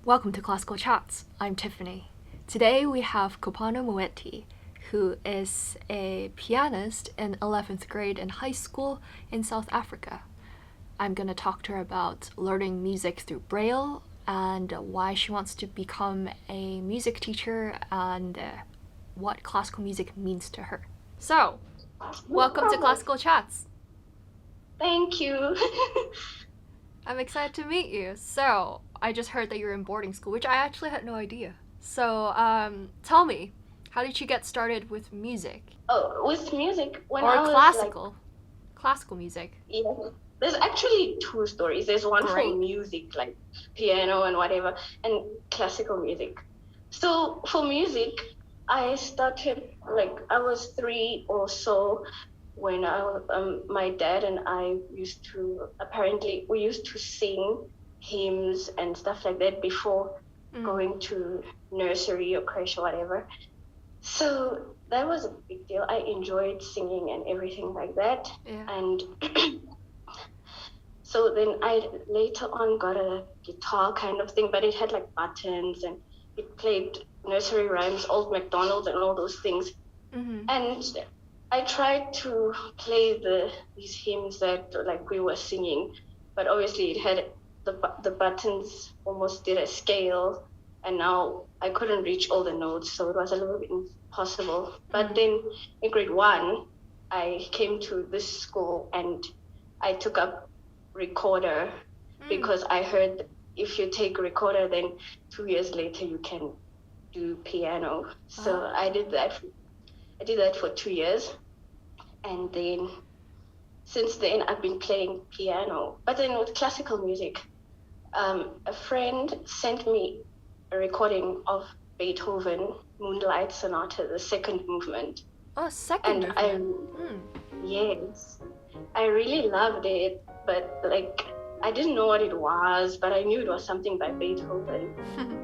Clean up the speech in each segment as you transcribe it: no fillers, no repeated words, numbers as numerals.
Welcome to Classical Chats. I'm Tiffany. Today we have Kopano Moeti, who is a pianist in 11th grade in high school in South Africa. I'm going to talk to her about learning music through Braille and why she wants to become a music teacher and what classical music means to her. So, welcome to Classical Chats. Thank you. I'm excited to meet you. So, I just heard that you're in boarding school, which I actually had no idea. So, tell me, how did you get started with music? With music, when Or I was classical music? yeah, there's actually two stories. There's one for Great. music, like piano and whatever, and classical music. So for music, I started I was 3 or so when my dad and I we used to sing hymns and stuff like that before going to nursery or creche or whatever. So that was a big deal. I enjoyed singing and everything like that. Yeah. And so then I later on got a guitar kind of thing, but it had like buttons and it played nursery rhymes, Old MacDonald and all those things. Mm-hmm. And I tried to play these hymns that like we were singing, but obviously it had the buttons almost did a scale, and now I couldn't reach all the notes, so it was a little bit impossible. But then in grade 1, I came to this school and I took up recorder because I heard if you take recorder, then 2 years later you can do piano. So I did that. I did that for 2 years, and then since then I've been playing piano. But then with classical music, a friend sent me a recording of Beethoven Moonlight Sonata, the second movement. Oh, second movement. Yes, I really loved it, but like I didn't know what it was, but I knew it was something by Beethoven.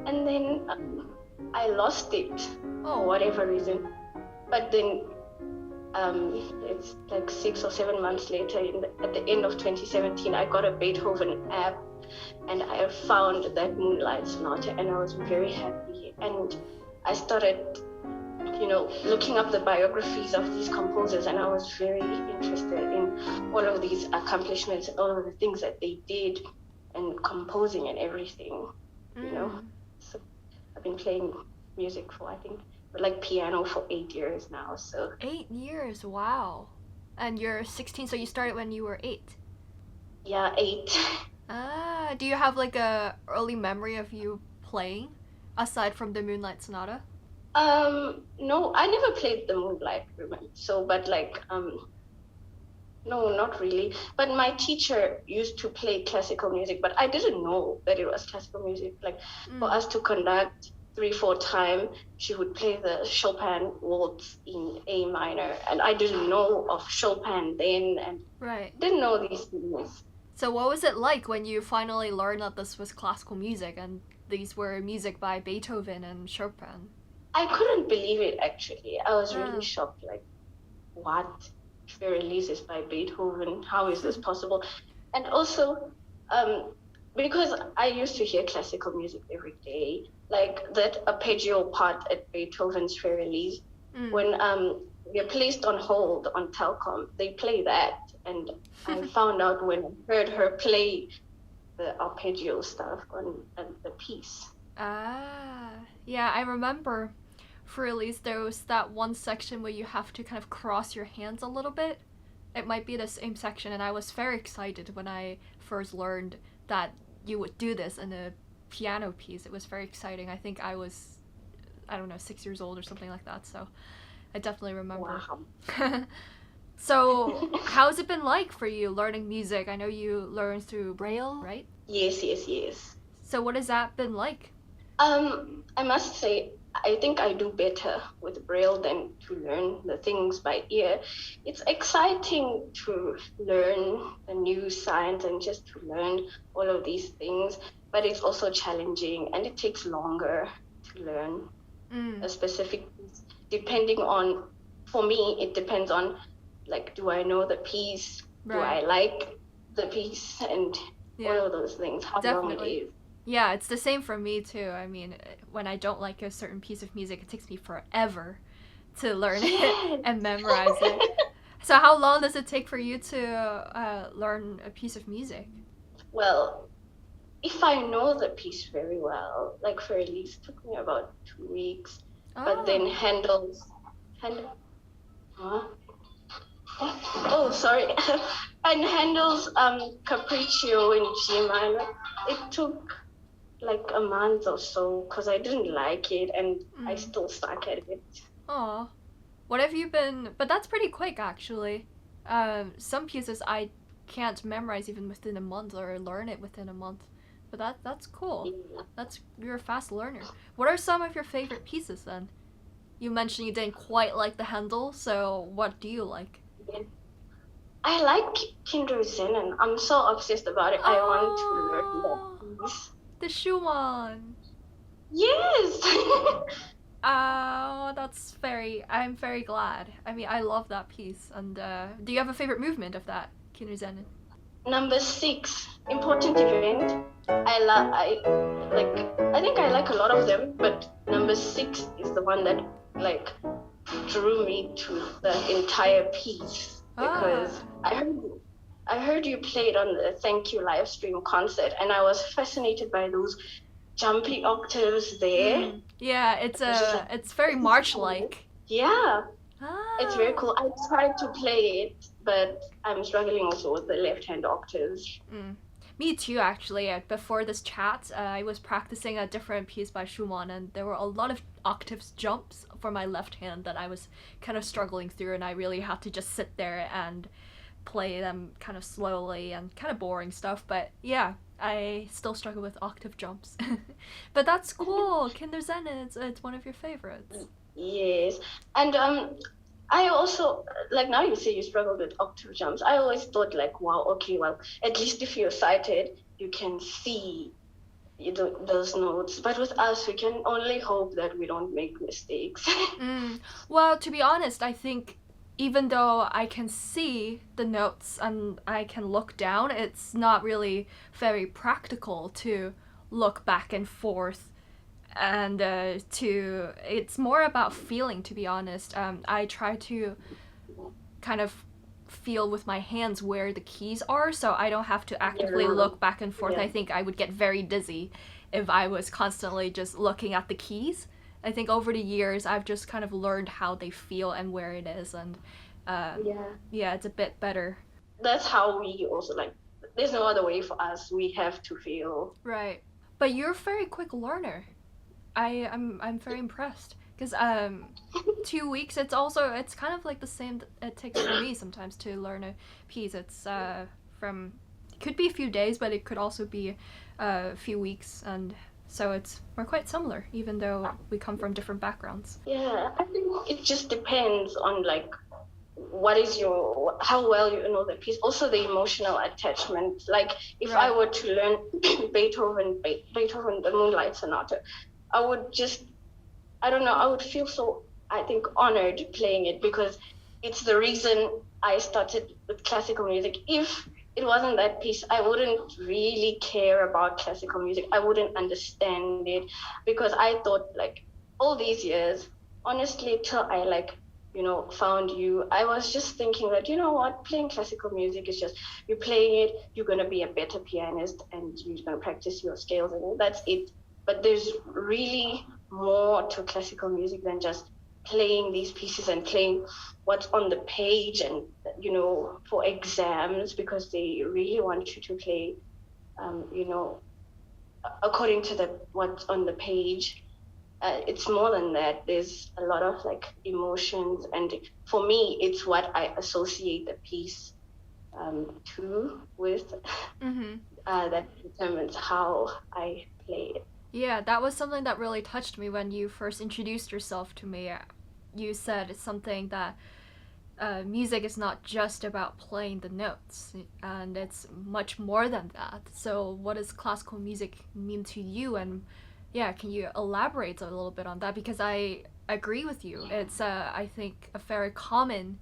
And then I lost it for whatever reason. But then it's like 6 or 7 months later, at the end of 2017, I got a Beethoven app and I found that Moonlight Sonata, and I was very happy. And I started, looking up the biographies of these composers, and I was very interested in all of these accomplishments and all of the things that they did and composing and everything, So I've been playing music for, I think, like piano for 8 years now. So 8 years, wow. And you're 16, so you started when you were 8. Yeah, 8. Do you have like a early memory of you playing aside from the Moonlight Sonata? No, I never played the Moonlight, so but no, not really. But my teacher used to play classical music, but I didn't know that it was classical music. Like for us to conduct 3/4 time, she would play the Chopin waltz in A minor, and I didn't know of Chopin then, and didn't know these things. So what was it like when you finally learned that this was classical music and these were music by Beethoven and Chopin? I couldn't believe it, actually. I was really shocked, like, what? The release is by Beethoven. How is this possible? And also, because I used to hear classical music every day, like that arpeggio part at Beethoven's release, when they're placed on hold on Telkom, they play that. And I found out when I heard her play the arpeggio stuff on the piece. Yeah, I remember for release there was that one section where you have to kind of cross your hands a little bit. It might be the same section, and I was very excited when I first learned that you would do this in a piano piece. It was very exciting. I think I was, 6 years old or something like that, so I definitely remember. Wow. So, how's it been like for you learning music? I know you learned through Braille, right? Yes. So what has that been like? I must say, I think I do better with Braille than to learn the things by ear. It's exciting to learn the new science and just to learn all of these things, but it's also challenging and it takes longer to learn a specific piece. For me, it depends on, like, do I know the piece? Right. Do I like the piece? And all of those things, how long it is. Yeah, it's the same for me too. I mean, when I don't like a certain piece of music, it takes me forever to learn it Yes. and memorize it. So how long does it take for you to learn a piece of music? Well, if I know the piece very well, like for at least took me about 2 weeks. But then Oh. Handel, huh? Oh, sorry. And Handel's Capriccio in G minor, it took like a month or so because I didn't like it and I Mm. still stuck at it. Oh. What have you been? But that's pretty quick, actually. Some pieces I can't memorize even within a month or learn it within a month. But that's cool. Yeah. That's You're a fast learner. What are some of your favorite pieces then? You mentioned you didn't quite like the Handel, so what do you like? I like Kindergarten. I'm so obsessed about it. I want to learn that Oh, piece. the Schumann. Yes. Oh, I'm very glad. I mean, I love that piece. And do you have a favorite movement of that, Kindergarten? Number 6, important event. I think I like a lot of them, but number 6 is the one that like drew me to the entire piece Ah. because I heard you played on the Thank You live stream concert, and I was fascinated by those jumpy octaves there. Yeah, It's just like, it's very this is March cool. like. Yeah, it's very Ah. cool. I tried to play it, but I'm struggling also with the left-hand octaves. Mm. Me too, actually. Before this chat, I was practicing a different piece by Schumann, and there were a lot of octaves jumps for my left hand that I was kind of struggling through, and I really had to just sit there and play them kind of slowly and kind of boring stuff. But yeah, I still struggle with octave jumps. But that's cool. Kinderzen, it's one of your favorites. Yes, and I also like now you say you struggled with octave jumps. I always thought like, wow, okay, well, at least if you're sighted, you can see those notes. But with us, we can only hope that we don't make mistakes. Mm. Well, to be honest, I think even though I can see the notes and I can look down, it's not really very practical to look back and forth and it's more about feeling, to be honest. I try to kind of feel with my hands where the keys are so I don't have to actively Yeah, look back and forth. yeah, I think I would get very dizzy if I was constantly just looking at the keys. I think over the years I've just kind of learned how they feel and where it is, and yeah. yeah, it's a bit better. That's how we also like. There's no other way for us. We have to feel. Right. But you're a very quick learner. I'm very impressed because 2 weeks. It's kind of like the same that it takes for me sometimes to learn a piece. It's from it could be a few days, but it could also be a few weeks, and so we're quite similar, even though we come from different backgrounds. Yeah, I think it just depends on like what is your how well you know the piece, also the emotional attachment. Like if I Right. were to learn Beethoven the Moonlight Sonata, I would just, I don't know, I would feel so, I think, honored playing it because it's the reason I started with classical music. If it wasn't that piece, I wouldn't really care about classical music. I wouldn't understand it because I thought like all these years, honestly, till I like, found you, I was just thinking that, you know what, playing classical music is just, you're playing it, you're going to be a better pianist and you're going to practice your scales and that's it. But there's really more to classical music than just playing these pieces and playing what's on the page and for exams because they really want you to play you know according to the what's on the page. It's more than that. There's a lot of like emotions, and for me it's what I associate the piece to with Mm-hmm. that determines how I play it. Yeah, that was something that really touched me when you first introduced yourself to me. You said it's something that music is not just about playing the notes, and it's much more than that. So, what does classical music mean to you? And yeah, can you elaborate a little bit on that? Because I agree with you. It's, I think, a very common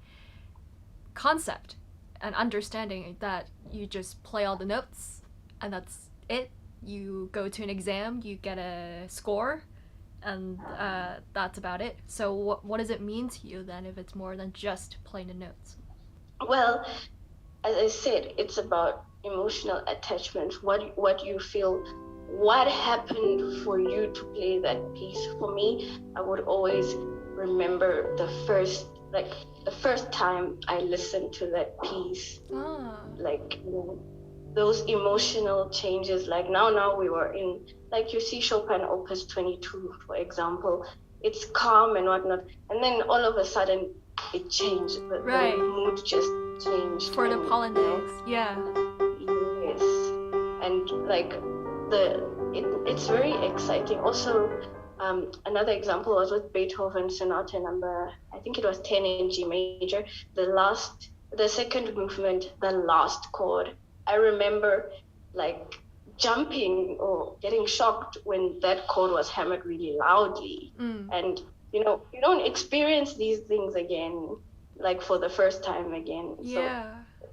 concept and understanding that you just play all the notes and that's it. you go to an exam, you get a score, and that's about it. So what does it mean to you then if it's more than just playing the notes? Well, as I said, it's about emotional attachment. What you feel, what happened for you to play that piece. For me, I would always remember the first time I listened to that piece. Like, those emotional changes. Like now we were in, like, you see Chopin Opus 22, for example. It's calm and whatnot, and then all of a sudden it changed. The mood just changed for the Polonaise. Yeah. Yes, and like it's very exciting. Also, another example was with Beethoven Sonata number, I think it was 10 in G major. The second movement, the last chord. I remember like jumping or getting shocked when that chord was hammered really loudly. And you don't experience these things again, like for the first time again. Yeah. So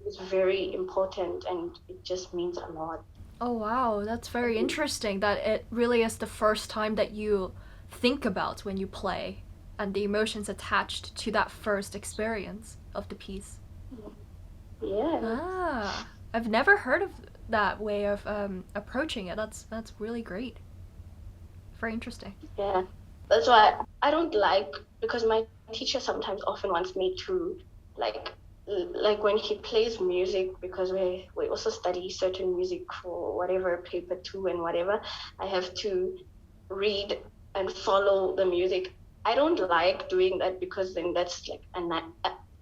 it's very important, and it just means a lot. Oh wow, that's very interesting that it really is the first time that you think about when you play and the emotions attached to that first experience of the piece. Yeah. I've never heard of that way of approaching it. That's really great. Very interesting. Yeah. That's why I don't like, because my teacher sometimes often wants me to like when he plays music, because we also study certain music for whatever paper 2 and whatever, I have to read and follow the music. I don't like doing that, because then that's like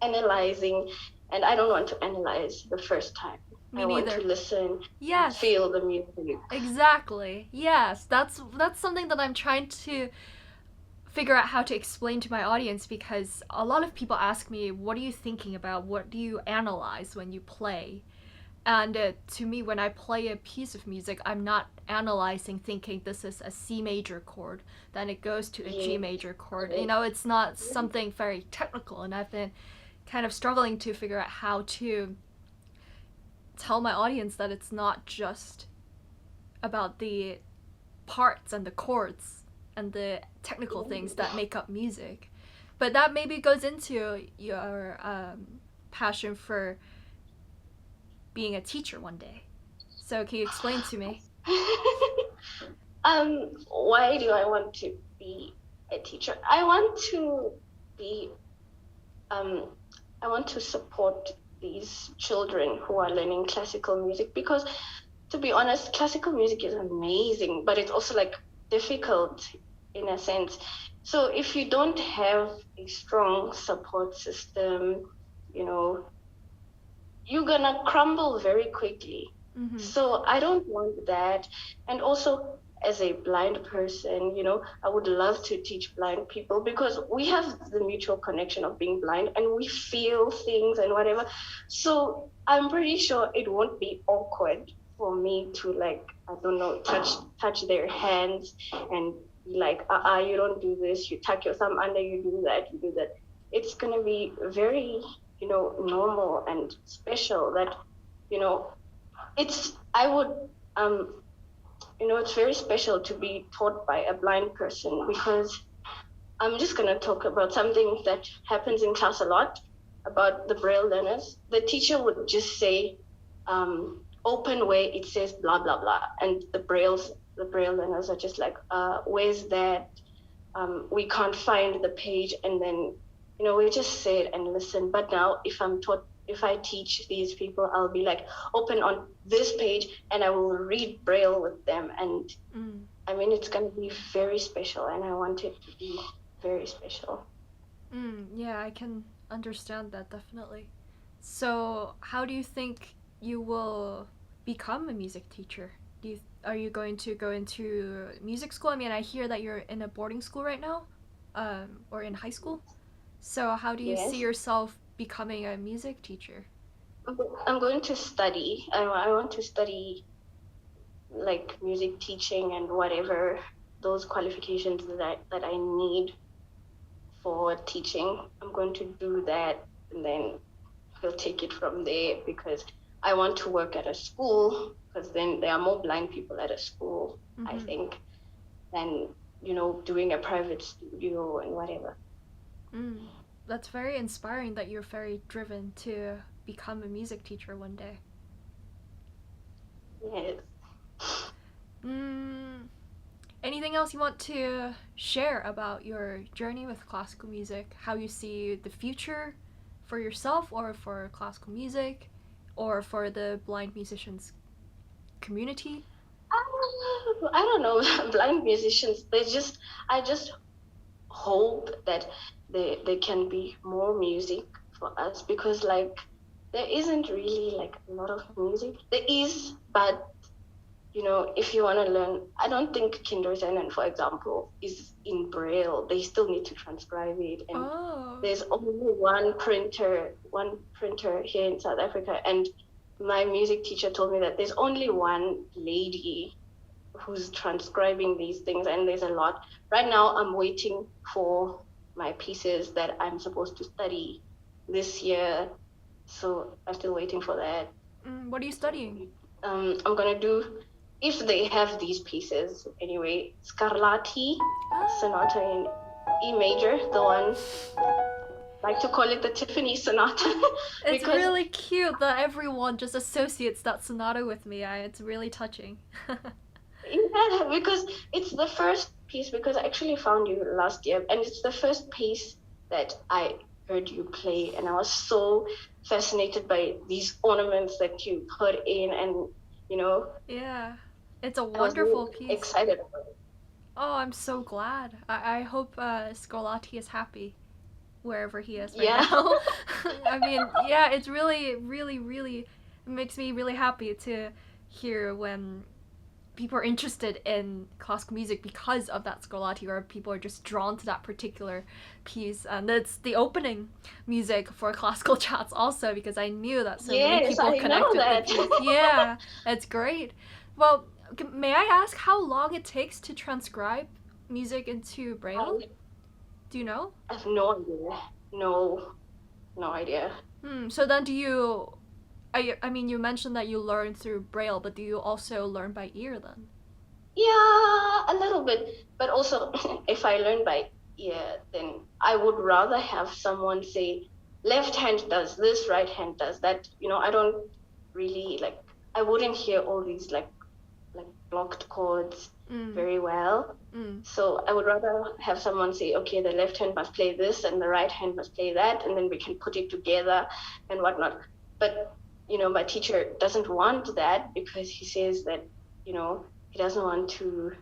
analyzing, and I don't want to analyze the first time. Me neither. Want to listen, yes, feel the music. Exactly. Yes, that's something that I'm trying to figure out how to explain to my audience, because a lot of people ask me, what are you thinking about? What do you analyze when you play? And to me, when I play a piece of music, I'm not analyzing thinking this is a C major chord, then it goes to a G major chord. It's not something very technical, and I've been kind of struggling to figure out how to tell my audience that it's not just about the parts and the chords and the technical things that make up music. But that maybe goes into your passion for being a teacher one day. So can you explain to me? Why do I want to be a teacher? I want to support these children who are learning classical music, because, to be honest, classical music is amazing, but it's also like difficult in a sense. So if you don't have a strong support system, you're gonna crumble very quickly. Mm-hmm. So I don't want that. And also, as a blind person, I would love to teach blind people, because we have the mutual connection of being blind, and we feel things and whatever. So I'm pretty sure it won't be awkward for me to, like, I don't know, touch their hands and be like, you don't do this, you tuck your thumb under, you do that. It's gonna be very, normal and special. That, it's very special to be taught by a blind person, because I'm just going to talk about something that happens in class a lot about the Braille learners. The teacher would just say, open where it says blah, blah, blah. And the Braille learners are just like, where's that? We can't find the page. And then, we just say it and listen. But now if I teach these people, I'll be like, open on this page, and I will read Braille with them. And it's going to be very special, and I want it to be very special. Yeah, I can understand that, definitely. So how do you think you will become a music teacher? Are you going to go into music school? I hear that you're in a boarding school right now, or in high school. So how do you see yourself becoming a music teacher? I'm going to study. I want to study like music teaching and whatever those qualifications that I need for teaching. I'm going to do that, and then we'll take it from there, because I want to work at a school, because then there are more blind people at a school, I Mm-hmm. think, than, doing a private studio and whatever. That's very inspiring that you're very driven to become a music teacher one day. Yes. Anything else you want to share about your journey with classical music? How you see the future for yourself, or for classical music, or for the blind musicians community? I don't know. Blind musicians, I just hope that there can be more music for us, because like there isn't really like a lot of music. There is, but if you want to learn, I don't think kindergarten, for example, is in Braille. They still need to transcribe it, and there's only one printer here in South Africa, and my music teacher told me that there's only one lady who's transcribing these things, and there's a lot. Right now, I'm waiting for my pieces that I'm supposed to study this year, so I'm still waiting for that. What are you studying? I'm gonna do, if they have these pieces anyway, Scarlatti Sonata in E major, the one, I like to call it the Tiffanys Sonata. It's really cute that everyone just associates that sonata with me. It's really touching. Yeah, because it's the first piece, because I actually found you last year, and it's the first piece that I heard you play, and I was so fascinated by these ornaments that you put in, and Yeah, it's a wonderful piece. Excited about it. Oh, I'm so glad. I hope Scarlatti is happy wherever he is right Yeah. now. I mean, yeah, it's really, really, really, it makes me really happy to hear when people are interested in classical music because of that Scarlatti, or people are just drawn to that particular piece. And it's the opening music for classical chats also, because I knew that so many people connect with the piece. Yeah, it's great. Well, may I ask how long it takes to transcribe music into Braille? Do you know? I have no idea. No idea. So then I mean, you mentioned that you learn through Braille, but do you also learn by ear then? Yeah, a little bit. But also, if I learn by ear, then I would rather have someone say, left hand does this, right hand does that. I don't really I wouldn't hear all these like blocked chords very well. So I would rather have someone say, okay, the left hand must play this and the right hand must play that, and then we can put it together and whatnot. But my teacher doesn't want that, because he says that he doesn't want to,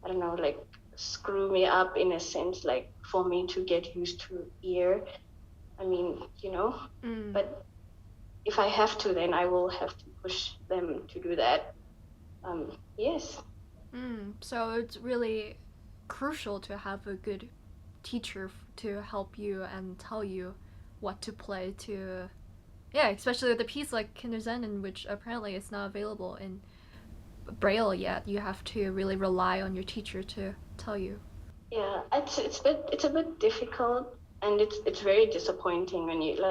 I don't know, like screw me up in a sense, like for me to get used to ear. I mean, but if I have to, then I will have to push them to do that. Yes. So it's really crucial to have a good teacher to help you and tell you what to play to. Yeah, especially with a piece like Kinderzen, in which apparently it's not available in Braille yet. You have to really rely on your teacher to tell you. Yeah, it's a bit difficult, and it's very disappointing when you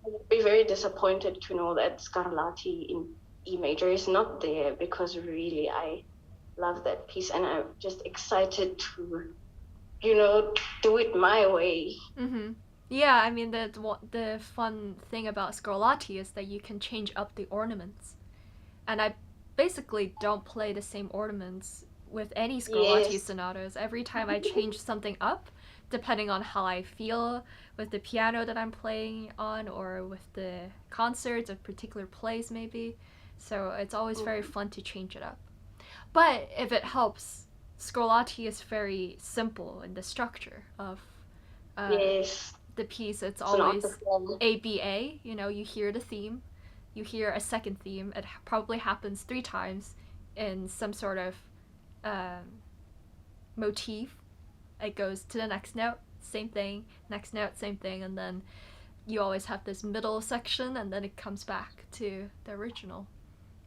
I'd be very disappointed to know that Scarlatti in E major is not there, because really I love that piece, and I'm just excited to do it my way. Yeah, I mean, the fun thing about Scarlatti is that you can change up the ornaments, and I basically don't play the same ornaments with any Scarlatti sonatas. Every time I change something up, depending on how I feel with the piano that I'm playing on, or with the concerts of particular plays maybe. So it's always very fun to change it up. But if it helps, Scarlatti is very simple in the structure of the piece. It's always ABA. You hear the theme, you hear a second theme. It probably happens 3 times in some sort of motif. It goes to the next note, same thing, next note, same thing, and then you always have this middle section, and then it comes back to the original.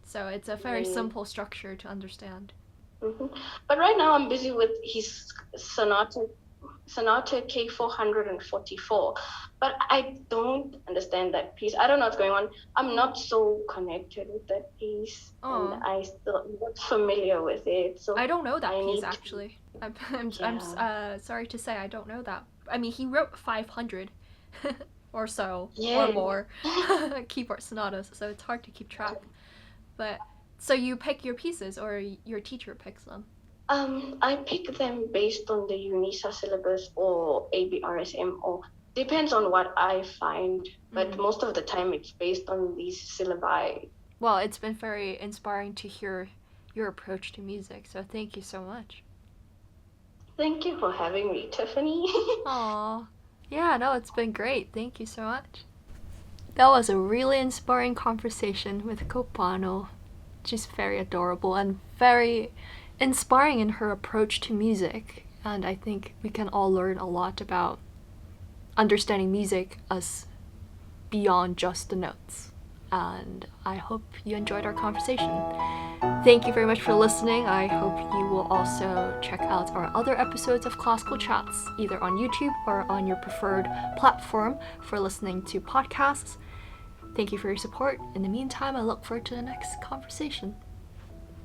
So it's a very simple structure to understand. But right now I'm busy with his sonata Sonata K444, but I don't understand that piece. I don't know what's going on. I'm not so connected with that piece, and Oh, I'm not familiar with it. So I don't know that I piece need actually. yeah. Sorry to say I don't know that. I mean, he wrote 500 or so or Yeah. more keyboard sonatas, so it's hard to keep track. But so you pick your pieces, or your teacher picks them? I pick them based on the UNISA syllabus or ABRSM, or depends on what I find. But most of the time, it's based on these syllabi. Well, it's been very inspiring to hear your approach to music, so thank you so much. Thank you for having me, Tiffany. Aw. Yeah, no, it's been great. Thank you so much. That was a really inspiring conversation with Kopano. She's very adorable and very inspiring in her approach to music. And I think we can all learn a lot about understanding music as beyond just the notes. And I hope you enjoyed our conversation. Thank you very much for listening. I hope you will also check out our other episodes of Classical Chats, either on YouTube or on your preferred platform for listening to podcasts. Thank you for your support. In the meantime, I look forward to the next conversation.